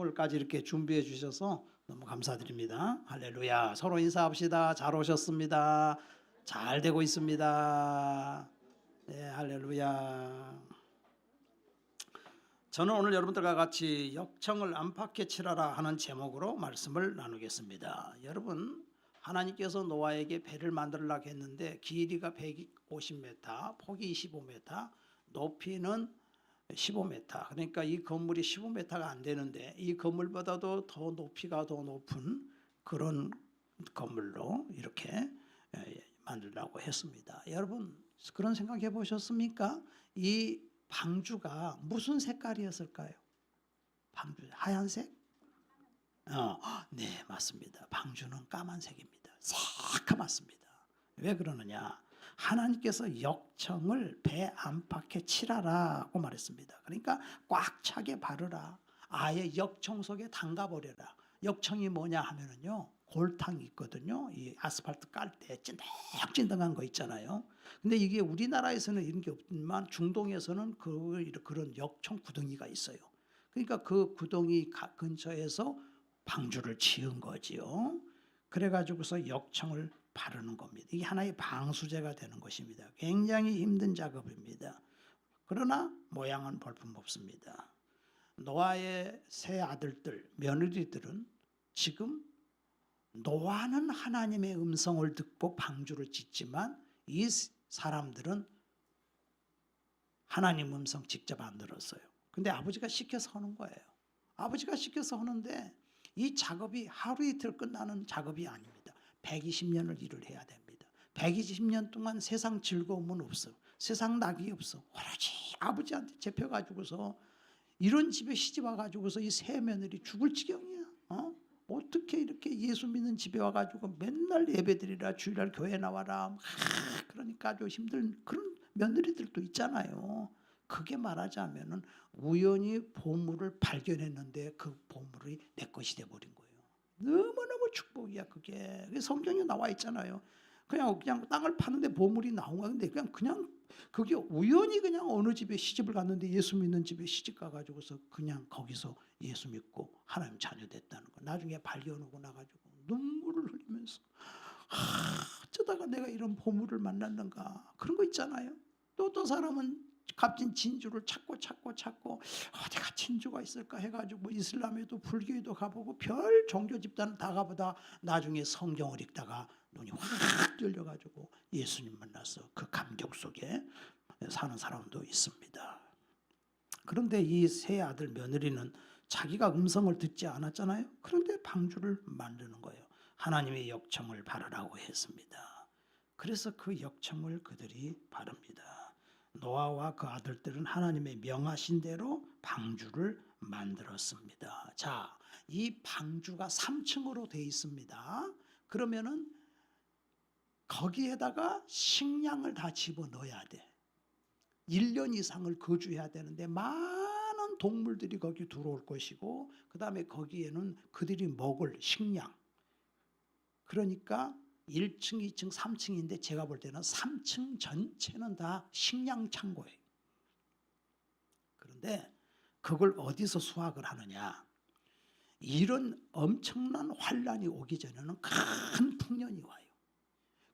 선물까지 이렇게 준비해 주셔서 너무 감사드립니다. 할렐루야. 서로 인사합시다. 잘 오셨습니다. 잘 되고 있습니다. 네, 할렐루야. 저는 오늘 여러분들과 같이 역청을 안팎에 칠하라 하는 제목으로 말씀을 나누겠습니다. 여러분, 하나님께서 노아에게 배를 만들려고 했는데 길이가 150m, 폭이 25m, 높이는 15m. 그러니까 이 건물이 15m가 안 되는데 이 건물보다도 더 높이가 더 높은 그런 건물로 이렇게 만들려고 했습니다. 여러분, 그런 생각 해보셨습니까? 이 방주가 무슨 색깔이었을까요? 방주 하얀색? 네, 맞습니다. 방주는 까만색입니다. 새까맣습니다. 왜 그러느냐? 하나님께서 역청을 배 안팎에 칠하라고 말했습니다. 그러니까 꽉 차게 바르라. 아예 역청 속에 담가버려라. 역청이 뭐냐 하면은요, 골탕이 있거든요. 이 아스팔트 깔 때 찐득찐득한 거 있잖아요. 근데 이게 우리나라에서는 이런 게 없지만 중동에서는 그런 역청 구덩이가 있어요. 그러니까 그 구덩이 근처에서 방주를 지은 거지요. 그래가지고서 역청을 바르는 겁니다. 이게 하나의 방수제가 되는 것입니다. 굉장히 힘든 작업입니다. 그러나 모양은 볼품없습니다. 노아의 세 아들들, 며느리들은 지금 노아는 하나님의 음성을 듣고 방주를 짓지만 이 사람들은 하나님 음성 직접 안 들었어요. 근데 아버지가 시켜서 하는 거예요. 아버지가 시켜서 하는데 이 작업이 하루 이틀 끝나는 작업이 아닙니다. 120년을 일을 해야 됩니다. 120년 동안 세상 즐거움은 없어. 세상 낙이 없어. 오로지 아버지한테 잡혀가지고서 이런 집에 시집 와가지고서 이 세 며느리 죽을 지경이야. 어떻게 이렇게 예수 믿는 집에 와가지고 맨날 예배드리라, 주일날 교회 나와라. 그러니까 아주 힘든 그런 며느리들도 있잖아요. 그게 말하자면은 우연히 보물을 발견했는데 그 보물이 내 것이 돼버린 거예요. 너무너무 축복이야 그게. 성경에 나와 있잖아요. 그냥 땅을 파는데 보물이 나온 건데 그냥 그게 우연히 그냥 어느 집에 시집을 갔는데 예수 믿는 집에 시집 가가지고서 그냥 거기서 예수 믿고 하나님 자녀 됐다는 거. 나중에 발견하고 나가지고 눈물을 흘리면서 어쩌다가 내가 이런 보물을 만났는가. 그런 거 있잖아요. 또 어떤 사람은 값진 진주를 찾고 어디가 진주가 있을까 해가지고 이슬람에도 불교에도 가보고 별 종교 집단을 다 가보다 나중에 성경을 읽다가 눈이 확 열려가지고 예수님 만나서 그 감격 속에 사는 사람도 있습니다. 그런데 이 세 아들 며느리는 자기가 음성을 듣지 않았잖아요. 그런데 방주를 만드는 거예요. 하나님의 역청을 바르라고 했습니다. 그래서 그 역청을 그들이 바릅니다. 노아와 그 아들들은 하나님의 명하신 대로 방주를 만들었습니다. 자, 이 방주가 3층으로 되어 있습니다. 그러면은 거기에다가 식량을 다 집어넣어야 돼. 1년 이상을 거주해야 되는데 많은 동물들이 거기 들어올 것이고 그 다음에 거기에는 그들이 먹을 식량. 그러니까 1층, 2층, 3층인데 제가 볼 때는 3층 전체는 다 식량 창고예요. 그런데 그걸 어디서 수확을 하느냐. 이런 엄청난 환란이 오기 전에는 큰 풍년이 와요.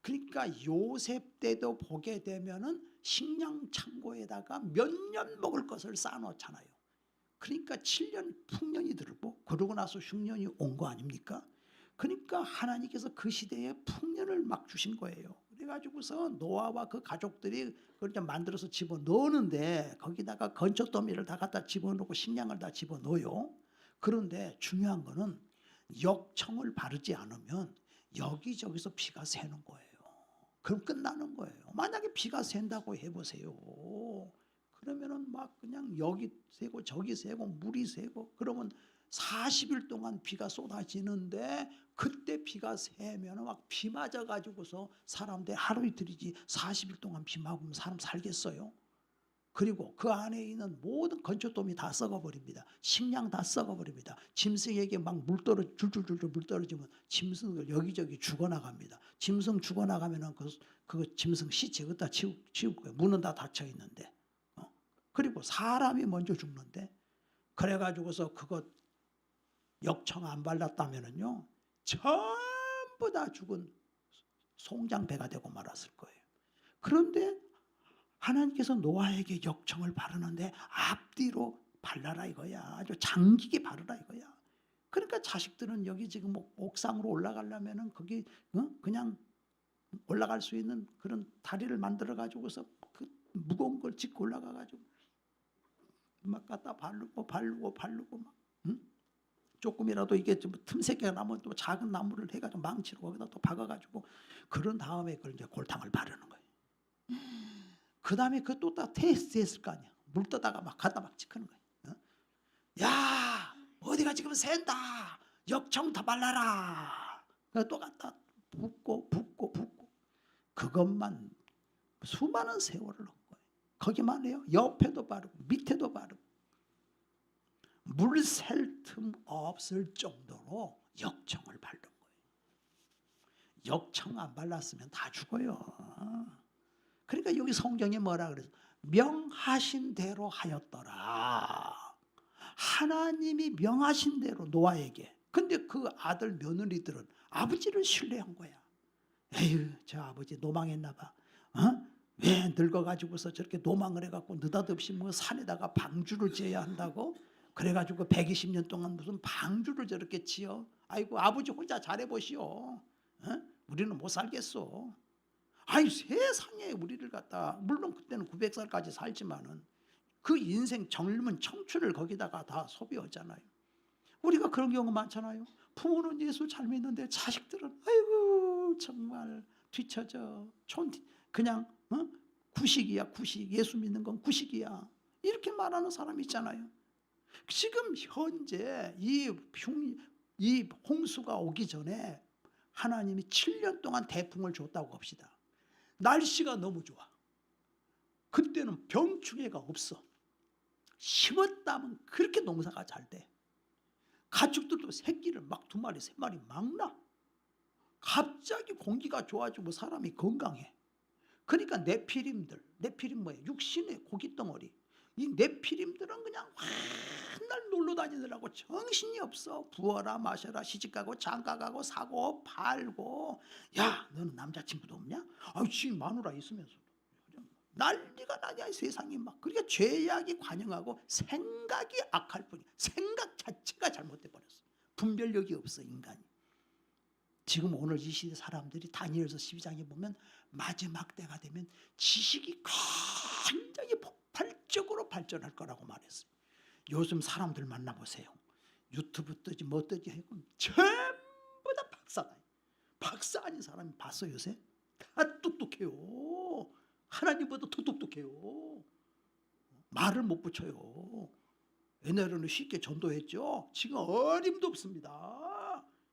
그러니까 요셉 때도 보게 되면은 식량 창고에다가 몇 년 먹을 것을 쌓아놓잖아요. 그러니까 7년 풍년이 들고 그러고 나서 흉년이 온 거 아닙니까? 그러니까 하나님께서 그 시대에 풍년을 막 주신 거예요. 그래가지고서 노아와 그 가족들이 그걸 만들어서 집어넣는데 거기다가 건초더미를 다 갖다 집어넣고 식량을 다 집어넣어요. 그런데 중요한 거는 역청을 바르지 않으면 여기저기서 비가 새는 거예요. 그럼 끝나는 거예요. 만약에 비가 샌다고 해보세요. 그러면은 막 그냥 여기 새고 저기 새고 물이 새고 그러면 40일 동안 비가 쏟아지는데 그때 비가 새면 막 비 맞아가지고서 사람들 하루 이틀이지 40일 동안 비 맞으면 사람 살겠어요? 그리고 그 안에 있는 모든 건초돔이 다 썩어버립니다. 식량 다 썩어버립니다. 짐승에게 막 물 떨어 줄줄줄줄 물 떨어지면 짐승들 여기저기 죽어나갑니다. 짐승 죽어나가면은 그 짐승 시체 그다 치우고요. 문은 다 닫혀 있는데. 그리고 사람이 먼저 죽는데 그래가지고서 그거 역청 안 발랐다면은요 전부 다 죽은 송장배가 되고 말았을 거예요. 그런데 하나님께서 노아에게 역청을 바르는데 앞뒤로 발라라 이거야. 아주 장기게 바르라 이거야. 그러니까 자식들은 여기 지금 옥상으로 올라가려면은 거기 그냥 올라갈 수 있는 그런 다리를 만들어 가지고서 그 무거운 걸 짚고 올라가 가지고 막 갖다 바르고 막 조금이라도 이게 좀 틈새가 나면 또 작은 나무를 해가지고 망치로 거기다 또 박아가지고 그런 다음에 그걸 이제 골탕을 바르는 거예요. 그 다음에 그것도 다 테스트했을 거 아니야. 물 떠다가 막 갖다 막 찍는 거예요. 야 어디가 지금 샌다. 역청 다 발라라. 그래서 또 갖다 붓고 그것만 수많은 세월을 넣은 거예요. 거기만 해요. 옆에도 바르고 밑에도 바르고 물 셀 틈 없을 정도로 역청을 바른 거예요. 역청 안 발랐으면 다 죽어요. 그러니까 여기 성경에 뭐라 그래서 명하신 대로 하였더라. 하나님이 명하신 대로 노아에게. 근데 그 아들 며느리들은 아버지를 신뢰한 거야. 에휴 저 아버지 노망했나 봐. 왜 늙어가지고서 저렇게 노망을 해갖고 느닷없이 뭐 산에다가 방주를 지어야 한다고? 그래가지고 120년 동안 무슨 방주를 저렇게 지어? 아이고 아버지 혼자 잘해보시오. 우리는 못 살겠어. 아이 세상에 우리를 갖다 물론 그때는 900살까지 살지만은 그 인생 젊은 청춘을 거기다가 다 소비하잖아요. 우리가 그런 경우 많잖아요. 부모는 예수 잘 믿는데 자식들은 아이고 정말 뒤처져 그냥 구식이야 구식. 예수 믿는 건 구식이야. 이렇게 말하는 사람이 있잖아요. 지금 현재 이 홍수가 오기 전에 하나님이 7년 동안 태풍을 줬다고 합시다. 날씨가 너무 좋아. 그때는 병충해가 없어. 심었다면 그렇게 농사가 잘 돼. 가축들도 새끼를 막 2마리 3마리 막 낳아. 갑자기 공기가 좋아지고 사람이 건강해. 그러니까 네피림들, 네피림 뭐예요? 육신의 고깃덩어리. 이 네피림들은 그냥 맨날 놀러 다니느라고 정신이 없어. 부어라 마셔라 시집가고 장가가고 사고 팔고. 야 너는 남자친구도 없냐? 아유 지금 마누라 있으면서 난리가 나냐 세상이 막. 그러니까 죄악이 관영하고 생각이 악할 뿐이야. 생각 자체가 잘못돼 버렸어. 분별력이 없어 인간이. 지금 오늘 이 시대 사람들이 다니엘서 12장에 보면 마지막 때가 되면 지식이 굉장히 폭발적으로 발전할 거라고 말했어요. 요즘 사람들 만나보세요. 유튜브 뜨지 뭐 뜨지 하고 전부 다 박사다. 박사 아닌 사람이 봤어 요새? 다 똑똑해요. 하나님보다 더 똑똑해요. 말을 못 붙여요. 옛날에는 쉽게 전도했죠. 지금 어림도 없습니다.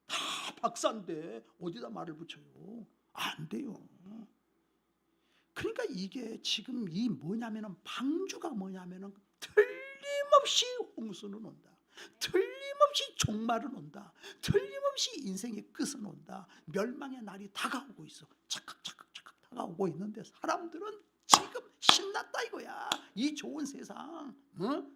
다 박사인데 어디다 말을 붙여요. 안 돼요. 그러니까 이게 지금 이 뭐냐면은 방주가 뭐냐면은 틀림없이 홍수는 온다. 틀림없이 종말은 온다. 틀림없이 인생의 끝은 온다. 멸망의 날이 다가오고 있어. 착각 다가오고 있는데 사람들은 지금 신났다 이거야. 이 좋은 세상,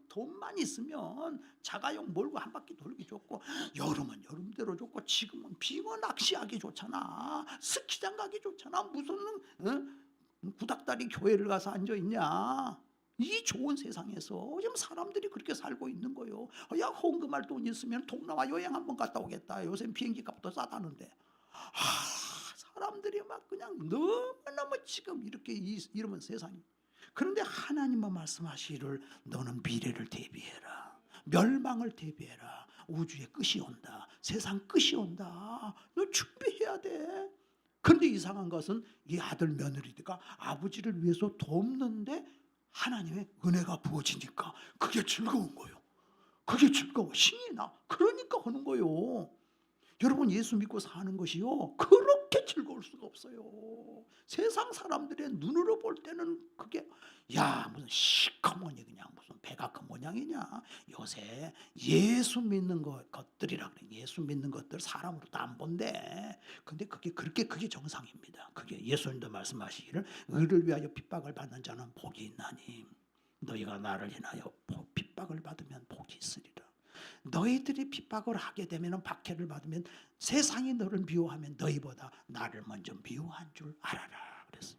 돈만 있으면 자가용 몰고 한 바퀴 돌기 좋고, 여름은 여름대로 좋고, 지금은 빙어 낚시하기 좋잖아. 스키장 가기 좋잖아. 무슨 구닥다리 교회를 가서 앉아 있냐. 이 좋은 세상에서 지금 사람들이 그렇게 살고 있는 거예요. 야 헌금할 돈 있으면 동남아 여행 한번 갔다 오겠다. 요새 비행기 값도 싸다는데. 사람들이 막 그냥 너무너무 지금 이렇게 이러면 세상이. 그런데 하나님은 말씀하시기를 너는 미래를 대비해라. 멸망을 대비해라. 우주의 끝이 온다. 세상 끝이 온다. 너 준비해야 돼. 그런데 이상한 것은 이 아들 며느리가 아버지를 위해서 돕는데 하나님의 은혜가 부어지니까 그게 즐거운 거예요. 그게 즐거워. 신이 나. 그러니까 하는 거예요. 여러분 예수 믿고 사는 것이요 그렇게 즐거울 수가 없어요. 세상 사람들의 눈으로 볼 때는 그게 야 무슨 시커머니 그냥 무슨 배가 큰 모양이냐. 요새 예수 믿는 것들이라 그래. 예수 믿는 것들 사람으로도 안 본대. 근데 그게 정상입니다. 그게 예수님도 말씀하시기를 의를 위하여 핍박을 받는 자는 복이 있나니 너희가 나를 인하여 핍박을 받으면 복이 있으리라. 너희들이 핍박을 하게 되면, 박해를 받으면, 세상이 너를 미워하면 너희보다 나를 먼저 미워한 줄 알아라. 그래서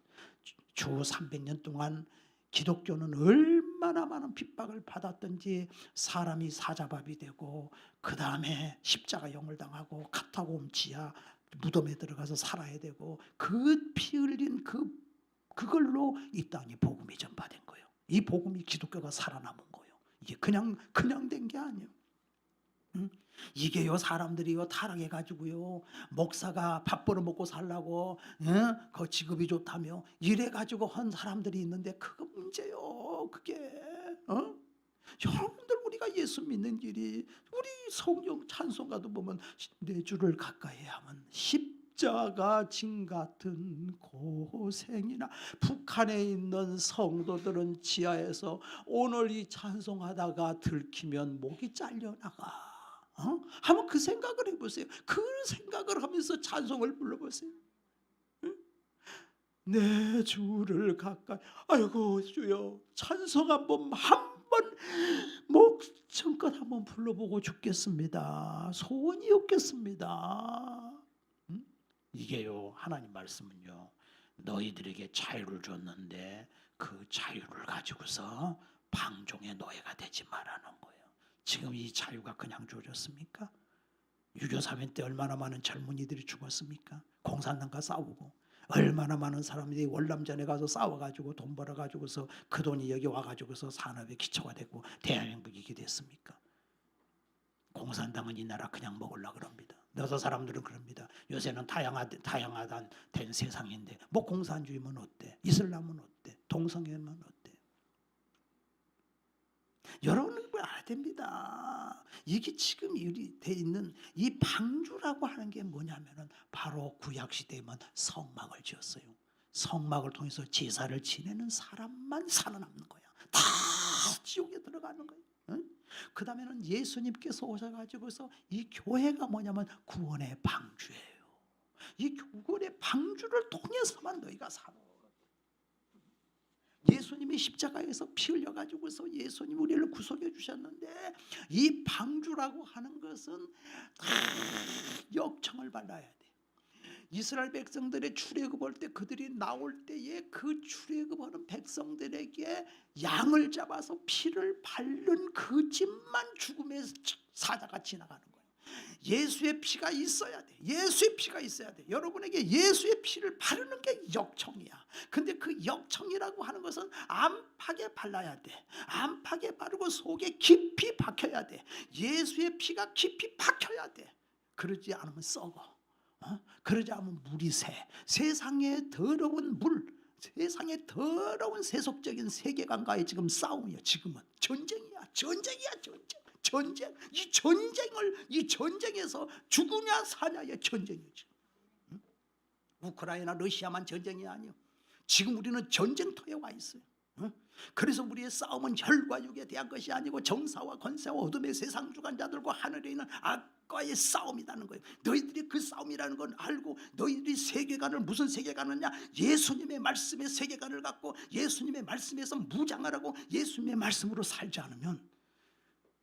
주 300년 동안 기독교는 얼마나 많은 핍박을 받았던지, 사람이 사자밥이 되고 그 다음에 십자가형을 당하고 카타콤 지하 무덤에 들어가서 살아야 되고, 그 피 흘린 그걸로 이 땅에 복음이 전파된 거예요. 이 복음이 기독교가 살아남은 거예요. 이게 그냥 된 게 아니에요. 이게요, 사람들이요 타락해가지고요, 목사가 밥 벌어먹고 살라고 그 직업이 좋다며 이래가지고 한 사람들이 있는데, 그거 문제요. 그게 여러분들, 우리가 예수 믿는 길이, 우리 성경 찬송가도 보면 내 주를 가까이 하면 십자가 진 같은 고생이나, 북한에 있는 성도들은 지하에서 오늘 이 찬송하다가 들키면 목이 잘려나가. 한번 그 생각을 해보세요. 그 생각을 하면서 찬송을 불러보세요. 내 주를 가까이, 아이고 주여, 찬송 한번 목청껏 한번 불러보고 죽겠습니다. 소원이 없겠습니다. 이게요, 하나님 말씀은요, 너희들에게 자유를 줬는데 그 자유를 가지고서 방종의 노예가 되지 말라는 거예요. 지금 이 자유가 그냥 주어졌습니까? 6.25 사변 때 얼마나 많은 젊은이들이 죽었습니까? 공산당과 싸우고, 얼마나 많은 사람들이 월남전에 가서 싸워가지고 돈 벌어가지고서 그 돈이 여기 와가지고서 산업의 기초가 되고 대한민국이 이게 됐습니까? 공산당은 이 나라 그냥 먹으려고 그럽니다. 여러 사람들은 그럽니다. 요새는 다양화된 세상인데 뭐 공산주의면 어때? 이슬람은 어때? 동성애면 어때? 여러분은 알아야 됩니다. 이게 지금 돼 있는 이 방주라고 하는 게 뭐냐면은, 바로 구약시대에만 성막을 지었어요. 성막을 통해서 제사를 지내는 사람만 살아남는 거야. 다 지옥에 들어가는 거예요. 그 다음에는 예수님께서 오셔가지고서 이 교회가 뭐냐면 구원의 방주예요. 이 구원의 방주를 통해서만 너희가 살아. 예수님이 십자가에서 피 흘려가지고서 예수님 우리를 구속해 주셨는데, 이 방주라고 하는 것은 다 역청을 발라야 돼. 이스라엘 백성들의 출애굽할 때, 그들이 나올 때에 그 출애굽하는 백성들에게 양을 잡아서 피를 바른 그 집만 죽음의 사자가 지나가는 거예요. 예수의 피가 있어야 돼. 예수의 피가 있어야 돼. 여러분에게 예수의 피를 바르는 게 역청이야. 근데 그 역청이라고 하는 것은 안팎에 발라야 돼. 안팎에 바르고 속에 깊이 박혀야 돼. 예수의 피가 깊이 박혀야 돼. 그러지 않으면 썩어. 그러지 않으면 물이 새. 세상의 더러운 물, 세상의 더러운 세속적인 세계관과의 지금 싸움이야. 지금은 전쟁이야. 전쟁. 이 전쟁에서 죽으냐 사냐의 전쟁이지. 우크라이나 러시아만 전쟁이 아니요. 지금 우리는 전쟁터에 와 있어요. 그래서 우리의 싸움은 혈과 육에 대한 것이 아니고 정사와 권세와 어둠의 세상 주관자들과 하늘에 있는 악과의 싸움이라는 거예요. 너희들이 그 싸움이라는 건 알고, 너희들이 세계관을, 무슨 세계관이냐, 예수님의 말씀의 세계관을 갖고 예수님의 말씀에서 무장을 하고 예수님의 말씀으로 살지 않으면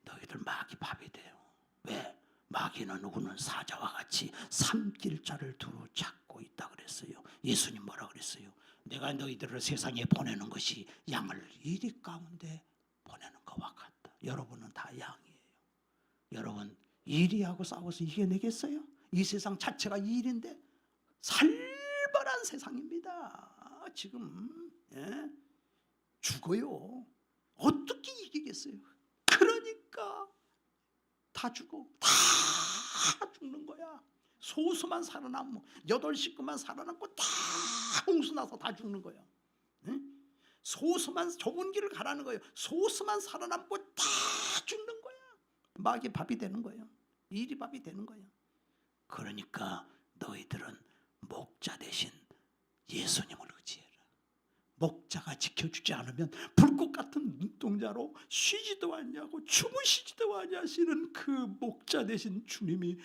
너희들 마귀 밥이 돼요. 왜? 마귀는 우는 사자와 같이 삼킬 자를 두루 찾고 있다 그랬어요. 예수님 뭐라 그랬어요? 내가 너희들을 세상에 보내는 것이 양을 이리 가운데 보내는 것과 같다. 여러분은 다 양이에요. 여러분, 이리하고 싸워서 이겨내겠어요? 이 세상 자체가 일인데 살벌한 세상입니다. 지금 죽어요. 어떻게 이기겠어요? 그러니까 다 죽어. 다 죽는 거야. 소수만 살아남고 8 식구만 살아남고 다 홍수나서 다 죽는 거야. 소수만 좁은 길을 가라는 거예요. 소수만 살아남고 다 죽는 거야. 마귀 밥이 되는 거예요. 일이 밥이 되는 거예요. 그러니까 너희들은 목자 대신 예수님을 의지해라. 목자가 지켜주지 않으면 불꽃 같은 눈동자로 쉬지도 않냐고 주무시지도 않냐시는 그 목자 대신 주님이,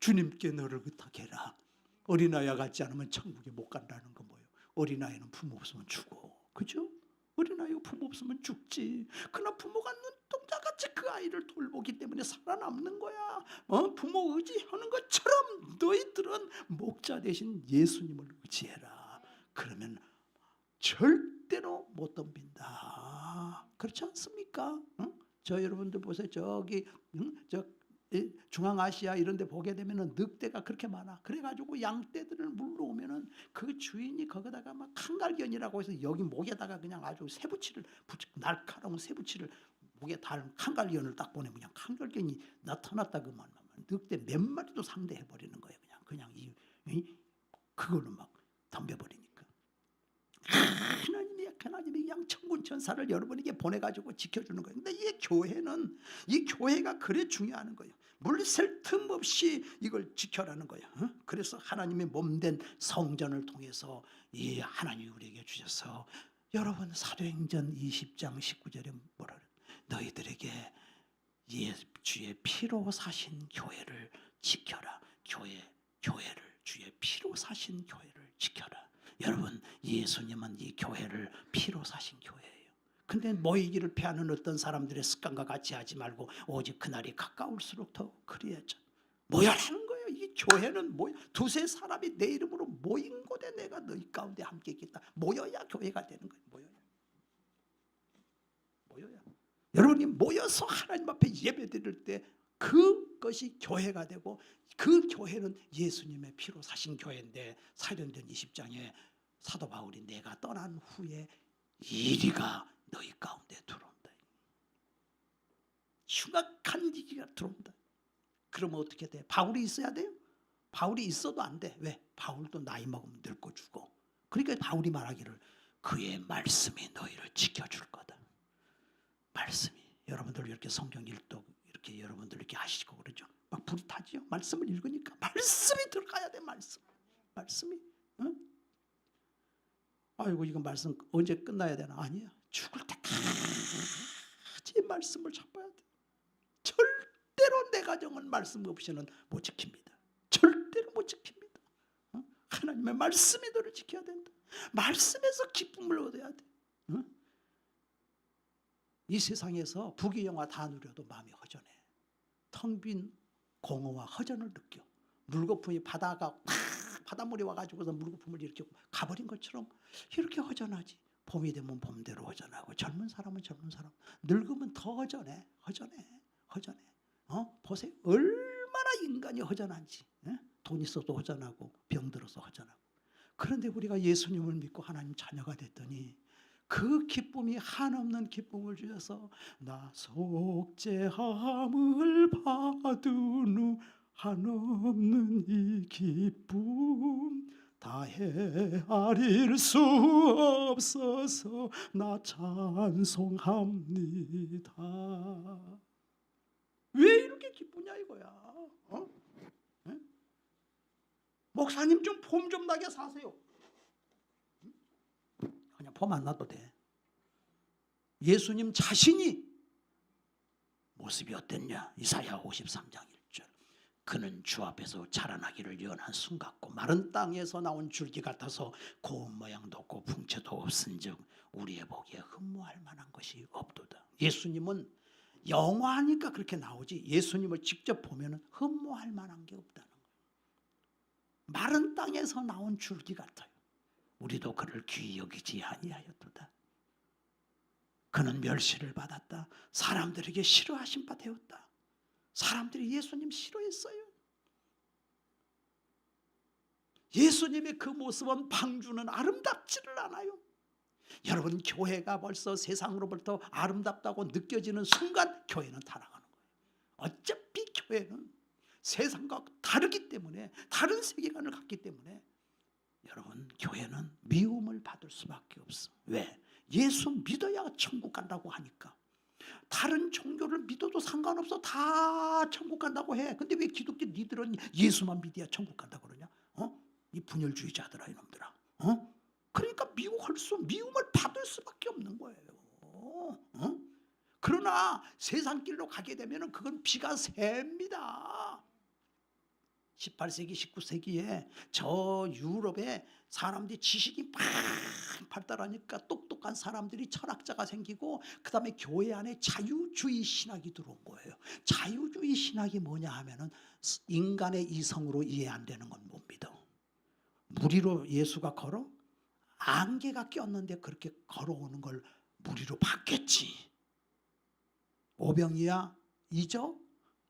주님께 너를 의탁해라. 어린아이와 같지 않으면 천국에 못 간다는 건 뭐예요? 어린아이는 부모 없으면 죽어. 그죠? 어린아이가 부모 없으면 죽지. 그러나 부모가 눈 눈동자같이 그 아이를 돌보기 때문에 살아남는 거야. 부모 의지하는 것처럼 너희들은 목자 대신 예수님을 의지해라. 그러면 절대로 못 덤빈다. 그렇지 않습니까? 저 여러분들 보세요. 저기 중앙아시아 이런 데 보게 되면은 늑대가 그렇게 많아. 그래가지고 양떼들을 물러오면은 그 주인이 거기다가 막 칸갈견이라고 해서 여기 목에다가 그냥 아주 새부치를 날카로운 새부치를 목에 달 칸갈견을 딱 보내면 그냥 칸갈견이 나타났다 그만. 늑대 몇 마리도 상대해 버리는 거예요. 그냥 그걸로 막 덤벼버리니까. 하나님이 그냥 천군 천사를 여러분에게 보내가지고 지켜주는 거예요. 근데 이 교회가 그래 중요한 거예요. 물샐 틈 없이 이걸 지켜라는 거예요. 그래서 하나님의 몸된 성전을 통해서 이 하나님이 우리에게 주셔서 여러분 사도행전 20장 19절에 뭐라 그래요? 너희들에게 주의 피로 사신 교회를 지켜라. 교회를 주의 피로 사신 교회를 지켜라. 여러분 예수님은 이 교회를 피로 사신 교회예요. 근데 모이기를 피하는 어떤 사람들의 습관과 같이 하지 말고 오직 그날이 가까울수록 더 그리하자. 모여라는 거예요. 이 교회는 두세 사람이 내 이름으로 모인 곳에 내가 너희 가운데 함께 있겠다. 모여야 교회가 되는 거예요. 모여야. 여러분이 모여서 하나님 앞에 예배드릴 때 그것이 교회가 되고 그 교회는 예수님의 피로 사신 교회인데 사도행전 20장에 사도 바울이 내가 떠난 후에 이리가 너희 가운데 들어온다. 흉악한 이기가 들어온다. 그러면 어떻게 돼? 바울이 있어야 돼요? 바울이 있어도 안 돼. 왜? 바울도 나이 먹으면 늙고 죽어. 그러니까 바울이 말하기를 그의 말씀이 너희를 지켜줄 거다. 말씀이. 여러분들 이렇게 성경 읽도 이렇게 여러분들 이렇게 하시고 그러죠. 막 불이 타지요. 말씀을 읽으니까 말씀이 들어가야 돼. 말씀이. 응? 아이고 이거 말씀 언제 끝나야 되나? 아니야. 죽을 때까지 말씀을 잡아야 돼. 절대로 내 가정은 말씀 없이는 못 지킵니다. 절대로 못 지킵니다. 하나님의 말씀이 너를 지켜야 된다. 말씀에서 기쁨을 얻어야 돼. 이 세상에서 부귀영화 다 누려도 마음이 허전해. 텅 빈 공허와 허전을 느껴. 물거품이 바닷물이 와가지고서 물거품을 이렇게 가버린 것처럼 이렇게 허전하지. 봄이 되면 봄대로 허전하고 젊은 사람은 젊은 사람, 늙으면 더 허전해. 보세요. 얼마나 인간이 허전한지. 돈 있어도 허전하고 병 들어서 허전하고. 그런데 우리가 예수님을 믿고 하나님 자녀가 됐더니 그 기쁨이 한없는 기쁨을 주셔서 나 속죄함을 받은 후 한없는 이 기쁨 다 헤아릴 수 없어서 나 찬송합니다. 왜 이렇게 기쁘냐 이거야. 목사님 좀 폼 좀 나게 사세요. 그냥 폼 안 나도 돼. 예수님 자신이 모습이 어땠냐? 이사야 53장 1절. 그는 주 앞에서 자라나기를 연한 순 같고 마른 땅에서 나온 줄기 같아서 고운 모양도 없고 풍채도 없은즉 우리의 보기에 흠모할 만한 것이 없도다. 예수님은 영화니까 그렇게 나오지 예수님을 직접 보면 흠모할 만한 게 없다는 거예요. 마른 땅에서 나온 줄기 같아요. 우리도 그를 귀히 여기지 아니하였도다. 그는 멸시를 받았다. 사람들에게 싫어하신 바 되었다. 사람들이 예수님 싫어했어요. 예수님의 그 모습은 방주는 아름답지를 않아요. 여러분 교회가 벌써 세상으로부터 아름답다고 느껴지는 순간 교회는 타락하는 거예요. 어차피 교회는 세상과 다르기 때문에 다른 세계관을 갖기 때문에 여러분 교회는 미움을 받을 수밖에 없어. 왜? 예수 믿어야 천국 간다고 하니까. 다른 종교를 믿어도 상관없어. 다 천국 간다고 해. 근데 왜 기독교 니들은 예수만 믿어야 천국 간다고 그러냐? 이 분열주의자들아 이놈들아. 그러니까 미움을 받을 수밖에 없는 거예요. 그러나 세상 길로 가게 되면 그건 비가 셉니다. 18세기 19세기에 저 유럽에 사람들이 지식이 막 발달하니까 똑똑한 나간 사람들이 철학자가 생기고 그다음에 교회 안에 자유주의 신학이 들어온 거예요. 자유주의 신학이 뭐냐 하면은 인간의 이성으로 이해 안 되는 건 못 믿어. 무리로 예수가 걸어? 안개가 꼈는데 그렇게 걸어오는 걸 무리로 봤겠지. 오병이야 잊어?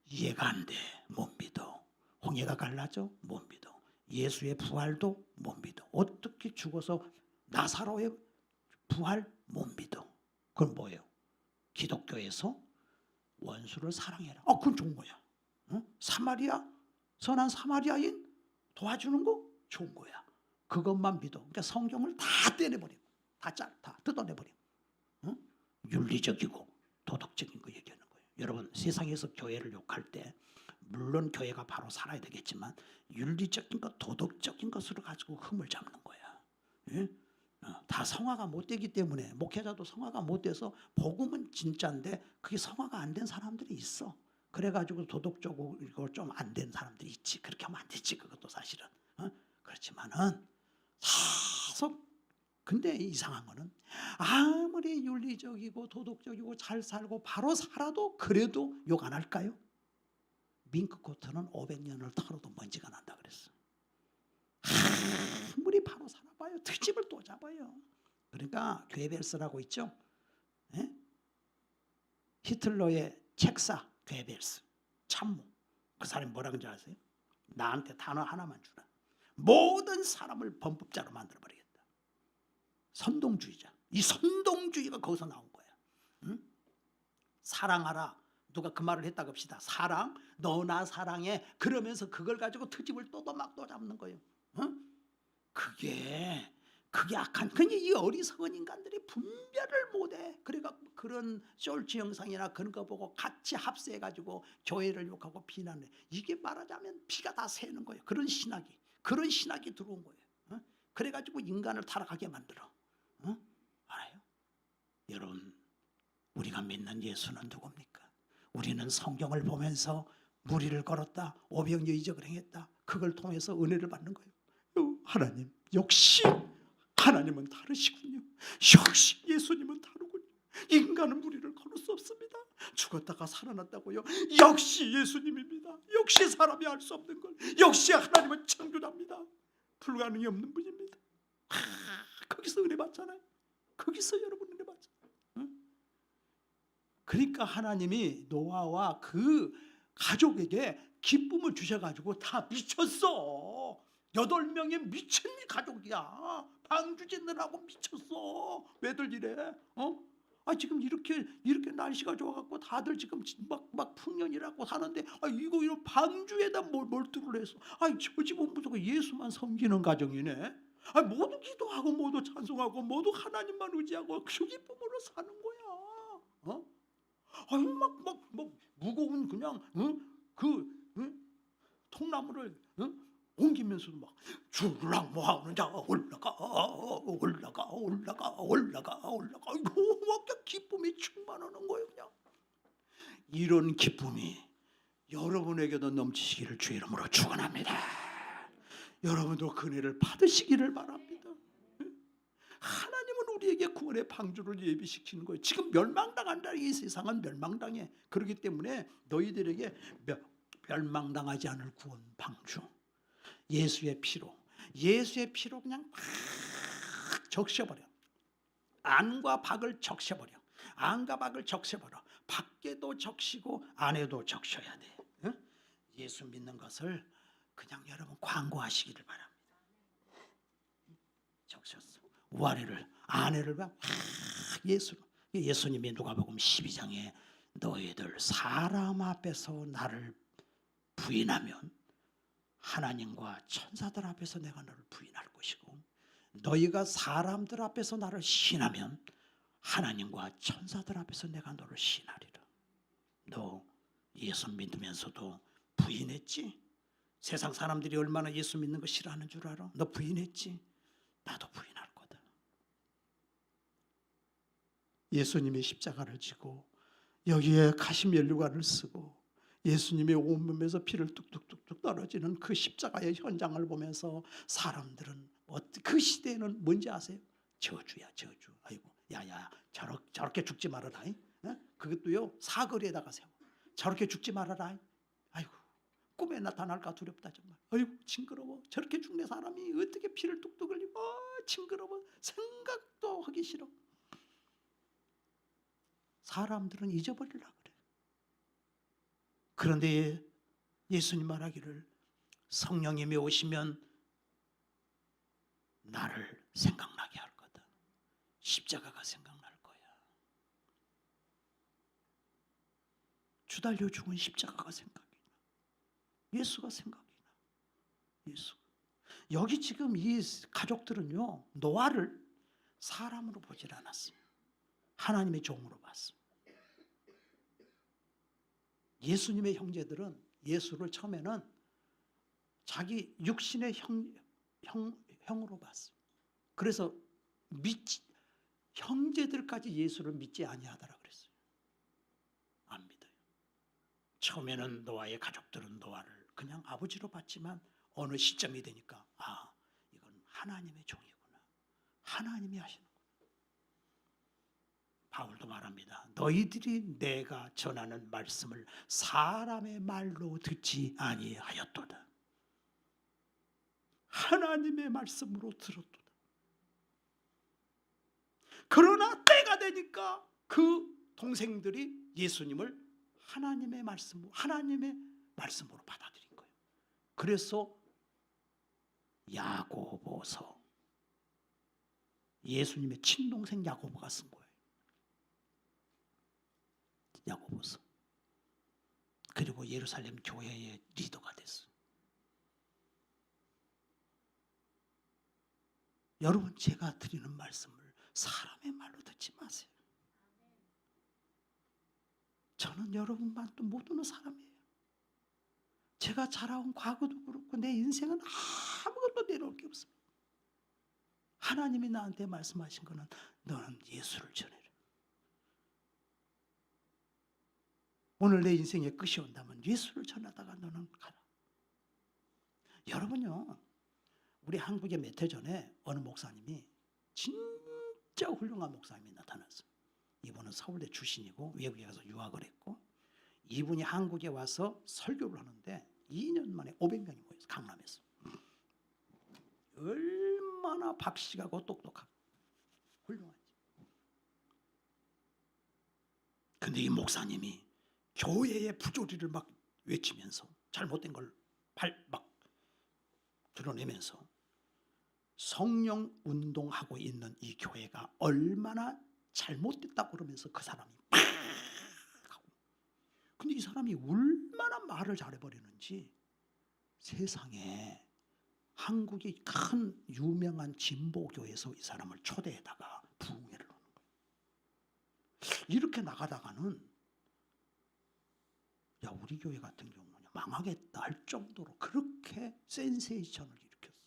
이해가 안 돼. 못 믿어. 홍해가 갈라져? 못 믿어. 예수의 부활도 못 믿어. 어떻게 죽어서 나사로의 부활 못 믿어. 그건 뭐예요? 기독교에서 원수를 사랑해라. 그건 좋은 거야. 응? 선한 사마리아인 도와주는 거 좋은 거야. 그것만 믿어. 그러니까 성경을 다 떼내버리고 다 뜯어내버리고 윤리적이고 도덕적인 거 얘기하는 거예요. 여러분 세상에서 교회를 욕할 때 물론 교회가 바로 살아야 되겠지만 윤리적인 것, 도덕적인 것으로 가지고 흠을 잡는 거야. 예? 다 성화가 못 되기 때문에 목회자도 성화가 못 돼서 복음은 진짜인데 그게 성화가 안 된 사람들이 있어. 그래가지고 도덕적으로 이거 좀 안 된 사람들이 있지. 그렇게 하면 안 되지. 그것도 사실은. 그렇지만은 계속 근데 이상한 거는 아무리 윤리적이고 도덕적이고 잘 살고 바로 살아도 그래도 욕 안 할까요? 밍크코트는 500년을 털어도 먼지가 난다 그랬어. 아무리 바로 살아봐요. 트집을 또 잡아요. 그러니까 괴벨스라고 있죠. 예? 히틀러의 책사 괴벨스 참모. 그 사람이 뭐라 그런지 아세요? 나한테 단어 하나만 주라. 모든 사람을 범법자로 만들어버리겠다. 선동주의자. 이 선동주의가 거기서 나온 거야. 응? 사랑하라. 누가 그 말을 했다고 합시다. 사랑, 너나 사랑해. 그러면서 그걸 가지고 트집을 또 잡는 거예요. 그게 악한. 그냥 이 어리석은 인간들이 분별을 못해. 그러니까 그런 쇼츠 영상이나 그런 거 보고 같이 합세해가지고 교회를 욕하고 비난해. 이게 말하자면 피가 다 새는 거예요. 그런 신학이 들어온 거예요. 그래가지고 인간을 타락하게 만들어. 알아요? 여러분, 우리가 믿는 예수는 누굽니까? 우리는 성경을 보면서 무리를 걸었다. 오병이어 이적을 행했다. 그걸 통해서 은혜를 받는 거예요. 하나님, 역시 하나님은 다르시군요. 역시 예수님은 다르군요. 인간은 무리를 걸을 수 없습니다. 죽었다가 살아났다고요. 역시 예수님입니다. 역시 사람이 할 수 없는 걸. 역시 하나님은 창조자입니다. 불가능이 없는 분입니다. 거기서 은혜 받잖아요. 거기서 여러분 은혜 받잖아요. 그러니까 하나님이 노아와 그 가족에게 기쁨을 주셔가지고 다 미쳤어. 8명의 미친 가족이야. 방주짓느라고 미쳤어. 왜들 이래? 지금 이렇게 날씨가 좋아갖고 다들 지금 막 풍년이라고 하는데 이거 방주에다 몰두를 했어. 저 집은 무조건 예수만 섬기는 가정이네. 모두 기도하고 모두 찬송하고 모두 하나님만 의지하고 그 기쁨으로 사는 거야. 막 무거운 그냥 통나무를 옮기면서도 막 줄랑 모아오는 자 올라가 이거 막 기쁨이 충만하는 거예요. 그냥 이런 기쁨이 여러분에게도 넘치시기를 주의 이름으로 축원합니다. 여러분도 그 은혜를 받으시기를 바랍니다. 하나님은 우리에게 구원의 방주를 예비시키는 거예요. 지금 멸망당한다. 이 세상은 멸망당해. 그렇기 때문에 너희들에게 멸망당하지 않을 구원 방주, 예수의 피로 그냥 팍 적셔버려. 안과 박을 적셔버려. 밖에도 적시고 안에도 적셔야 돼. 예수 믿는 것을 그냥 여러분 광고하시기를 바랍니다. 적셨어. 우아래를 아내를 봐. 예수님이 누가복음 12장에 너희들 사람 앞에서 나를 부인하면 하나님과 천사들 앞에서 내가 너를 부인할 것이고 너희가 사람들 앞에서 나를 시인하면 하나님과 천사들 앞에서 내가 너를 시인하리라. 너 예수 믿으면서도 부인했지? 세상 사람들이 얼마나 예수 믿는 거 싫어하는 줄 알아? 너 부인했지? 나도 부인할 거다. 예수님이 십자가를 지고 여기에 가심 연료관을 쓰고 예수님의 온몸에서 피를 뚝뚝뚝뚝 떨어지는 그 십자가의 현장을 보면서 사람들은 그 시대에는 뭔지 아세요? 저주야, 저주. 아이고 야야 저렇게 죽지 말아라. 그것도요 사거리에다가 세워. 저렇게 죽지 말아라. 아이고 꿈에 나타날까 두렵다 정말. 아이고 징그러워. 저렇게 죽네 사람이 어떻게 피를 뚝뚝 흘리고 징그러워. 생각도 하기 싫어. 사람들은 잊어버리려고 그래. 그런데 예수님 말하기를 성령님이 오시면 나를 생각나게 할 거다. 십자가가 생각날 거야. 주달려 죽은 십자가가 생각이 나. 예수가 생각이 나. 예수. 여기 지금 이 가족들은요 노아를 사람으로 보질 않았어요. 하나님의 종으로 봤어요. 예수님의 형제들은 예수를 처음에는 자기 육신의 형으로 봤어요. 그래서 형제들까지 예수를 믿지 아니하더라 그랬어요. 안 믿어요. 처음에는 노아의 가족들은 노아를 그냥 아버지로 봤지만 어느 시점이 되니까 이건 하나님의 종이구나. 하나님이 하시는구나. 바울도 말합니다. 너희들이 내가 전하는 말씀을 사람의 말로 듣지 아니하였도다. 하나님의 말씀으로 들었도다. 그러나 때가 되니까 그 동생들이 예수님을 하나님의 말씀으로 받아들인 거예요. 그래서 야고보서, 예수님의 친동생 야고보가 쓴 거예요. 야고보서. 그리고 예루살렘 교회의 리더가 됐어요. 여러분 제가 드리는 말씀을 사람의 말로 듣지 마세요. 저는 여러분만 또 못 오는 사람이에요. 제가 자라온 과거도 그렇고 내 인생은 아무것도 내려올 게 없습니다. 하나님이 나한테 말씀하신 거는 너는 예수를 전해라. 오늘 내 인생의 끝이 온다면 예수를 전하다가 너는 가라. 여러분요, 우리 한국에 몇 해 전에 어느 목사님이 진짜 훌륭한 목사님이 나타났어요. 이분은 서울대 출신이고 외국에 가서 유학을 했고, 이분이 한국에 와서 설교를 하는데 2년 만에 500명이 모였어요. 강남에서. 얼마나 박식하고 똑똑하고 훌륭한지. 근데 이 목사님이 교회의 부조리를 막 외치면서 잘못된 걸 막 드러내면서 성령 운동하고 있는 이 교회가 얼마나 잘못됐다고 그러면서 그 사람이 팍 하고. 근데 이 사람이 얼마나 말을 잘해버리는지 세상에 한국의 큰 유명한 진보교회에서 이 사람을 초대해다가 부흥회를 하는 거예요. 이렇게 나가다가는 우리 교회 같은 경우는 망하겠다 할 정도로 그렇게 센세이션을 일으켰어요.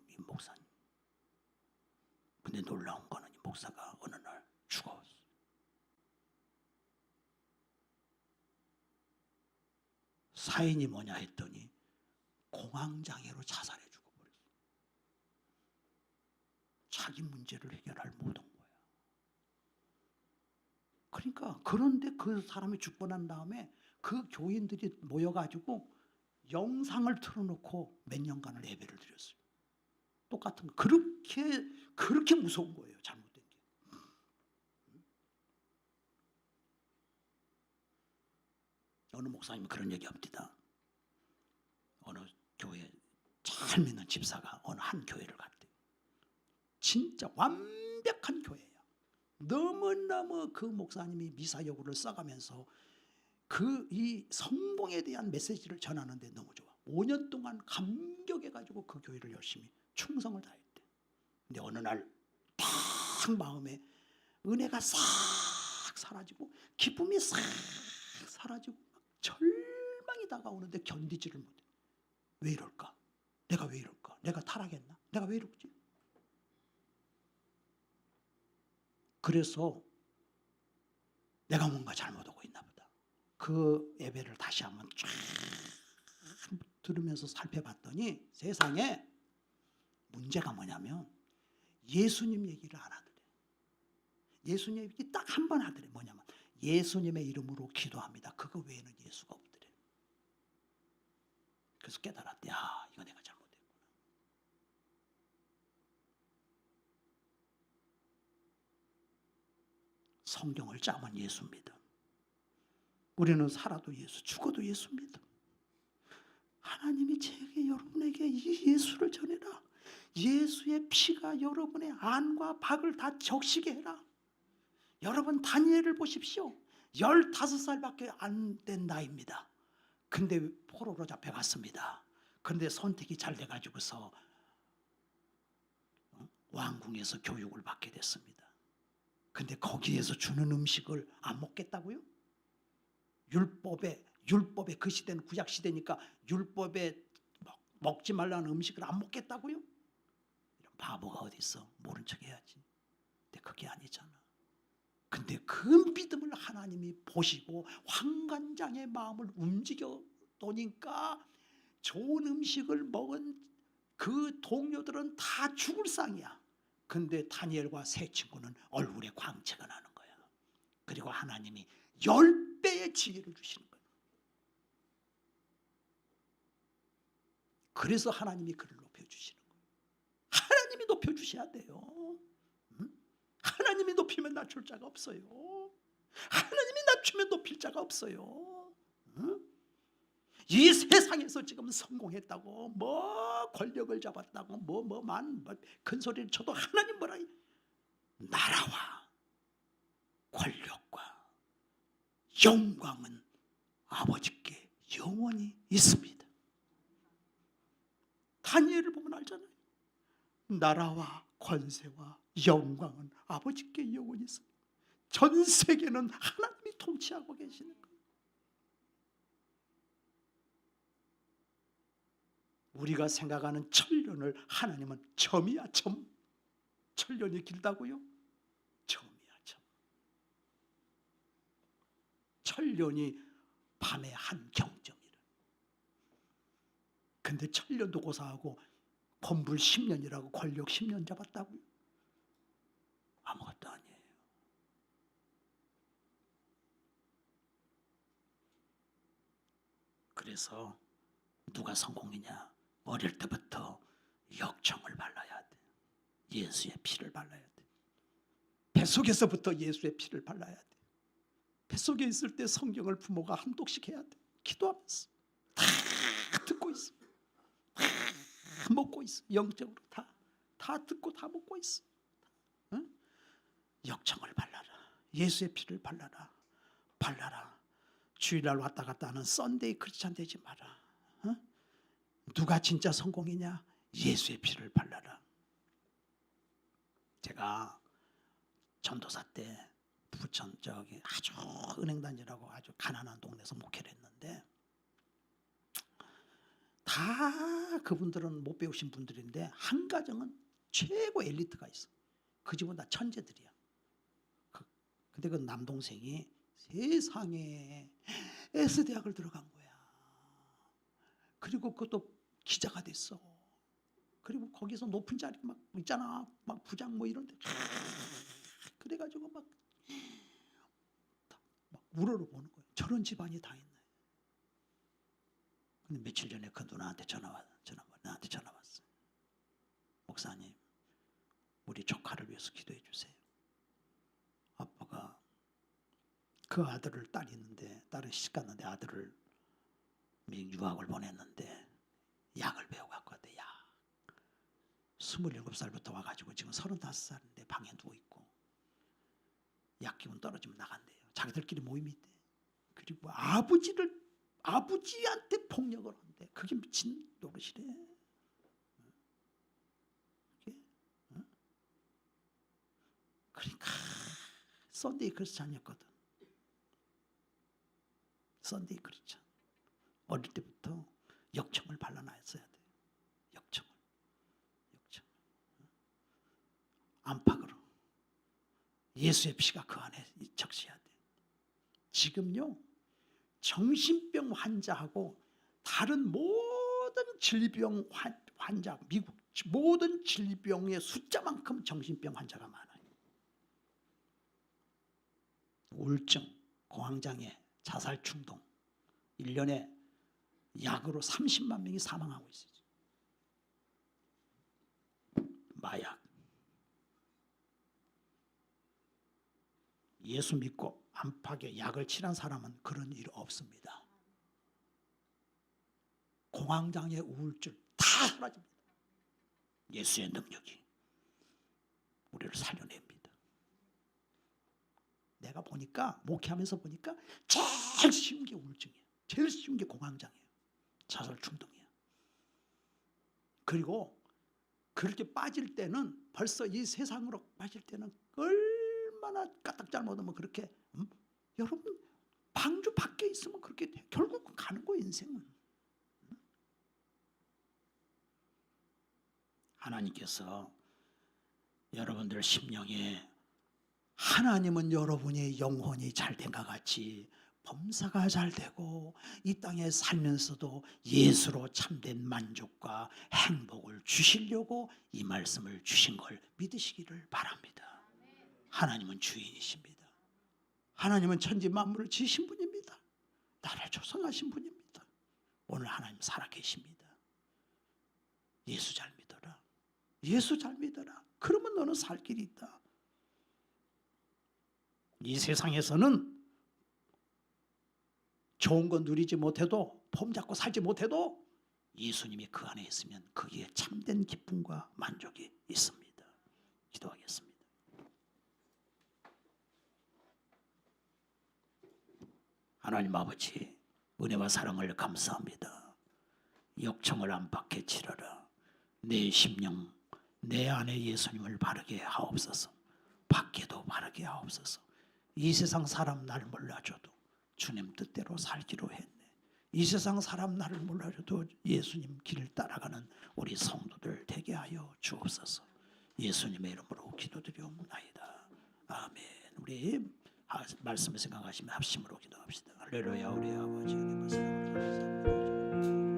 이 목사님. 근데 놀라운 거는 이 목사가 어느 날 죽어왔어요. 사인이 뭐냐 했더니 공황장애로 자살해 죽어버렸어요. 자기 문제를 해결할 못한 거야. 그러니까 그런데 그 사람이 죽고 난 다음에 그 교인들이 모여가지고 영상을 틀어놓고 몇 년간을 예배를 드렸어요. 똑같은 거. 그렇게 무서운 거예요. 잘못된 게. 어느 목사님이 그런 얘기 합니다. 어느 교회 잘 믿는 집사가 어느 한 교회를 갔대요. 진짜 완벽한 교회야. 너무너무 그 목사님이 미사여구를 써가면서 이 성공에 대한 메시지를 전하는데 너무 좋아. 5년 동안 감격해가지고 그 교회를 열심히 충성을 다했대. 근데 어느 날 딱 마음에 은혜가 싹 사라지고 기쁨이 싹 사라지고 절망이 다가오는데 견디지를 못해. 왜 이럴까? 내가 왜 이럴까? 내가 타락했나? 내가 왜 이러지? 그래서 내가 뭔가 잘못하고 있나 보다. 그 예배를 다시 한번 쫙 들으면서 살펴봤더니 세상에 문제가 뭐냐면 예수님 얘기를 안 하더래. 예수님 얘기 딱 한 번 하더래. 뭐냐면 예수님의 이름으로 기도합니다. 그거 외에는 예수가 없더래. 그래서 깨달았대. 야, 이거 내가 잘못했구나. 성경을 짜면 예수입니다. 우리는 살아도 예수, 죽어도 예수입니다. 하나님이 제게 여러분에게 이 예수를 전해라. 예수의 피가 여러분의 안과 박을 다 적시게 해라. 여러분 다니엘을 보십시오. 15살밖에 안 된 나이입니다. 근데 포로로 잡혀갔습니다. 그런데 선택이 잘 돼가지고서 왕궁에서 교육을 받게 됐습니다. 근데 거기에서 주는 음식을 안 먹겠다고요? 율법에 그 시대는 구약 시대니까 율법에 먹지 말라는 음식을 안 먹겠다고요? 이런 바보가 어디 있어? 모른 척 해야지. 근데 그게 아니잖아. 근데 그 믿음을 하나님이 보시고 환관장의 마음을 움직여 놓으니까 좋은 음식을 먹은 그 동료들은 다 죽을 상이야. 근데 다니엘과 세 친구는 얼굴에 광채가 나는 거야. 그리고 하나님이 10배의 지혜를 주시는 거예요. 그래서 하나님이 그를 높여주시는 거예요. 하나님이 높여주셔야 돼요. 하나님이 높이면 낮출 자가 없어요. 하나님이 낮추면 높일 자가 없어요. 이 세상에서 지금 성공했다고 뭐 권력을 잡았다고 큰 소리를 쳐도 하나님 뭐라 나라와 권력과 영광은 아버지께 영원히 있습니다. 다니엘을 보면 알잖아요. 나라와 권세와 영광은 아버지께 영원히 있습니다. 전 세계는 하나님이 통치하고 계시는 거예요. 우리가 생각하는 천년을 하나님은 점이야 점. 천년이 길다고요? 점이야 점. 천년이 밤의 한 경점이라. 근데 천년도 고사하고 권불 10년이라고 권력 10년 잡았다고요? 아무것도 아니에요. 그래서 누가 성공이냐? 어릴 때부터 역청을 발라야 돼. 예수의 피를 발라야 돼. 뱃속에서부터 예수의 피를 발라야 돼. 뱃속에 있을 때 성경을 부모가 한 독씩 해야 돼. 기도하면서 다 듣고 있어. 다 먹고 있어. 영적으로 다 듣고 다 먹고 있어. 응? 역청을 발라라. 예수의 피를 발라라. 발라라. 주일날 왔다 갔다 하는 썬데이 크리스찬 되지 마라. 응? 누가 진짜 성공이냐? 예수의 피를 발라라. 제가 전도사 때 부천 저기 아주 은행단지라고 아주 가난한 동네에서 목회를 했는데 다 그분들은 못 배우신 분들인데 한 가정은 최고 엘리트가 있어. 그 집은 다 천재들이야. 근데 그 남동생이 세상에 S대학을 들어간 거야. 그리고 그것도 기자가 됐어. 그리고 거기서 높은 자리 막 있잖아. 막 부장 뭐 이런 데. 그래가지고 막 우러러보는 거예요. 저런 집안이 다 있네. 근데 며칠 전에 그 누나한테 나한테 전화 왔어요. 목사님, 우리 조카를 위해서 기도해 주세요. 아빠가 그 아들을 딸이 있는데 딸은 시집 갔는데 아들을 미국 유학을 보냈는데 약을 배워갖고 왔대. 약 27살부터 와가지고 지금 35살인데 방에 누워있고 약 기운 떨어지면 나간대요. 자기들끼리 모임이 있대. 그리고 아버지한테 폭력을 한대. 그게 미친 노릇이래. 그러니까 썬데이 크리스찬이었거든. 썬데이 크리스찬. 어릴 때부터 역청을 발라놨어야 돼. 역청. 안팎으로 예수의 피가 그 안에 적셔야 돼. 지금요 정신병 환자하고 다른 모든 질병 환자, 미국 모든 질병의 숫자만큼 정신병 환자가 많아요. 우울증, 공황장애, 자살 충동, 1년에 약으로 30만 명이 사망하고 있어요. 마약. 예수 믿고 안팎에 약을 칠한 사람은 그런 일 없습니다. 공황장애, 우울증 다 사라집니다. 예수의 능력이 우리를 살려냅니다. 내가 보니까, 목회하면서 보니까 제일 쉬운 게 우울증이에요. 제일 쉬운 게 공황장애예요. 자살 충동이에요. 그리고 그렇게 빠질 때는, 벌써 이 세상으로 빠질 때는 얼마나 까딱 잘못하면 그렇게, 여러분 방주 밖에 있으면 그렇게 돼. 결국 가는 거예요, 인생은. 하나님께서 여러분들 심령에, 하나님은 여러분의 영혼이 잘된 것 같이 범사가 잘되고 이 땅에 살면서도 예수로 참된 만족과 행복을 주시려고 이 말씀을 주신 걸 믿으시기를 바랍니다. 하나님은 주인이십니다. 하나님은 천지 만물을 지으신 분입니다. 나를 조성하신 분입니다. 오늘 하나님 살아계십니다. 예수 잘 믿어라. 예수 잘 믿어라. 그러면 너는 살 길이 있다. 이 세상에서는 좋은 건 누리지 못해도, 폼 잡고 살지 못해도 예수님이 그 안에 있으면 거기에 참된 기쁨과 만족이 있습니다. 기도하겠습니다. 하나님 아버지, 은혜와 사랑을 감사합니다. 역청을 안팎에 치러라. 내 심령, 내 안에 예수님을 바르게 하옵소서. 밖에도 바르게 하옵소서. 이 세상 사람 날 몰라줘도 주님 뜻대로 살기로 했네. 이 세상 사람 나를 몰라줘도 예수님 길을 따라가는 우리 성도들 되게 하여 주옵소서. 예수님의 이름으로 기도드리옵나이다. 아멘. 우리 말씀을 생각하시면 합심으로 기도합시다. 할렐루야. 우리 아버지 은혜와 사랑을 감사합니다.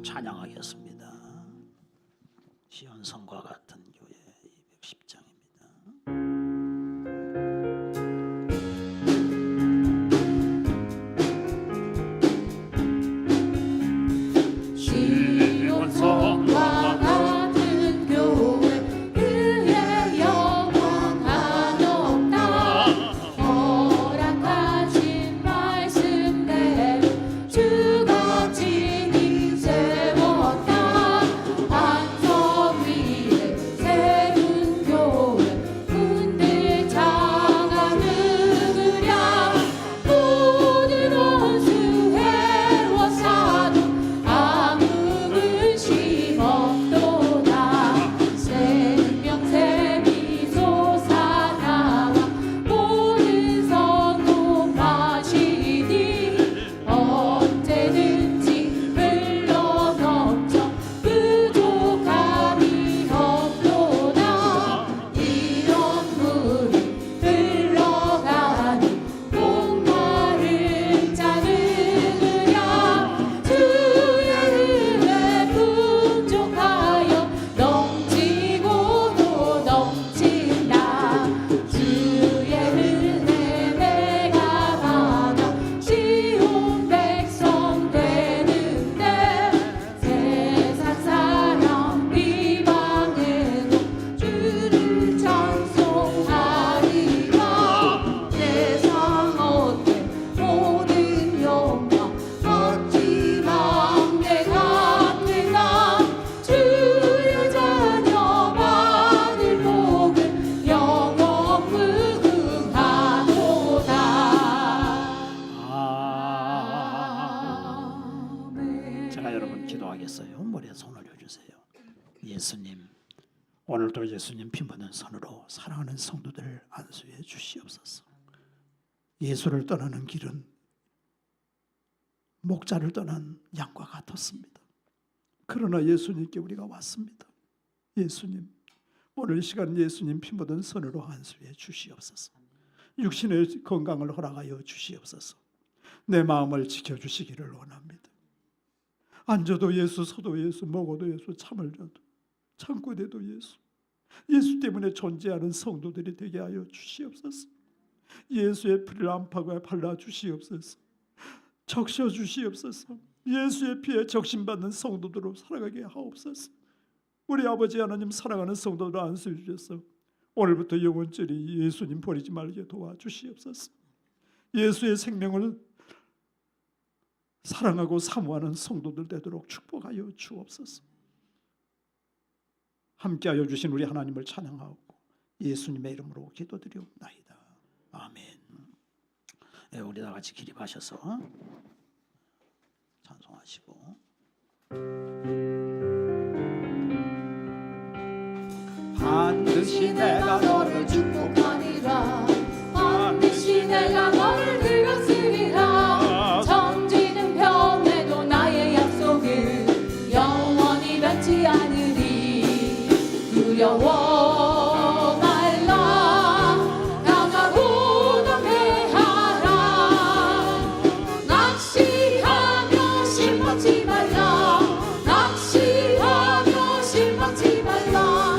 찬양하겠습니다. 시온성과 같은 교회 210장입니다. 시온성과 같은 교회 그의 영광 한없다. 허락하신 말씀대로 주가 친히 세웠다. 반석 위에 예수님, 오늘도 예수님 피 묻은 손으로 사랑하는 성도들 안수해 주시옵소서. 예수를 떠나는 길은 목자를 떠난 양과 같았습니다. 그러나 예수님께 우리가 왔습니다. 예수님, 오늘 이 시간 예수님 피 묻은 손으로 안수해 주시옵소서. 육신의 건강을 허락하여 주시옵소서. 내 마음을 지켜주시기를 원합니다. 앉아도 예수, 서도 예수, 먹어도 예수, 잠을 자도 참고 대도 예수. 예수 때문에 존재하는 성도들이 되게 하여 주시옵소서. 예수의 피를 안파고 발라 주시옵소서. 적셔 주시옵소서. 예수의 피에 적신받는 성도들로 살아가게 하옵소서. 우리 아버지 하나님, 사랑하는 성도들 안수해 주셔서 오늘부터 영원절이 예수님 버리지 말게 도와주시옵소서. 예수의 생명을 사랑하고 사모하는 성도들 되도록 축복하여 주옵소서. 함께하여 주신 우리 하나님을 찬양하고 예수님의 이름으로 기도드리옵나이다. 아멘. 네, 우리 다 같이 기립하셔서 찬송하시고. 반드시 내가 너를 축복하리라. 반드시 내가 너를 들었으리라. 천지는 변해도 나의 약속은 영원히 변치 않으리. 두려워 말라. 강하고 담대하라. 낚시하며 실망치 말라. 낚시하며 실망치 말라.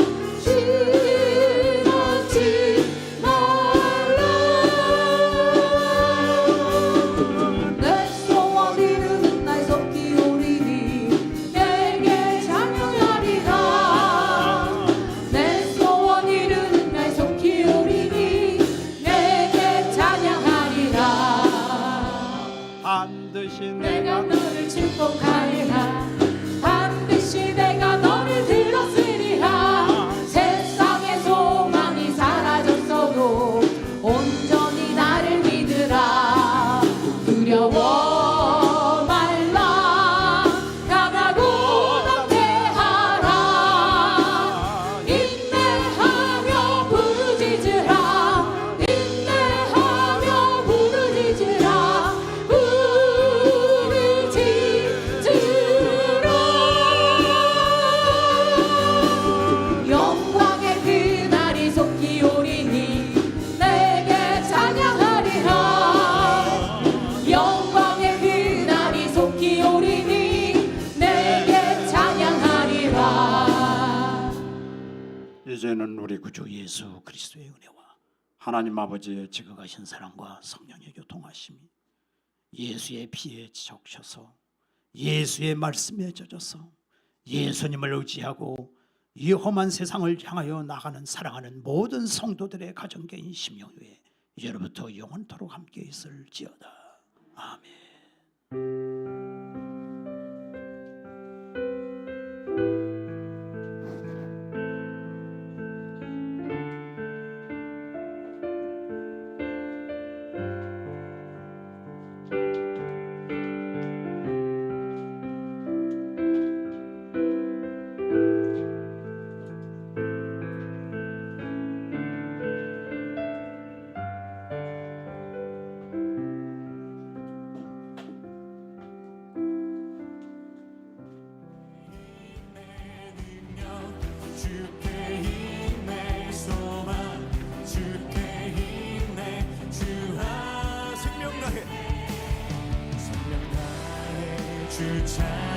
반드시 내가 너를 축복하리라. 반드시 내가 너를 들었으리라. 세상의 소망이 사라졌어도 온전히 나를 믿으라. 두려워 말라. 강하고 담대하라. 인내하며 부르짖으라. 인내하며 부르짖으라. 영광의 그날이 속히 오리니 내게 찬양하리라. 영광의 그날이 속히 오리니 내게 찬양하리라. 이제는 우리 구주 예수 그리스도의 은혜와 하나님 아버지의 지극하신 사랑과 성령의 교통하심이 예수의 피에 적셔서 예수의 말씀에 젖어서 예수님을 의지하고 이 험한 세상을 향하여 나가는 사랑하는 모든 성도들의 가정계인 심령위에 이제로부터 영원토록 함께 있을지어다. 아멘. 주 찬양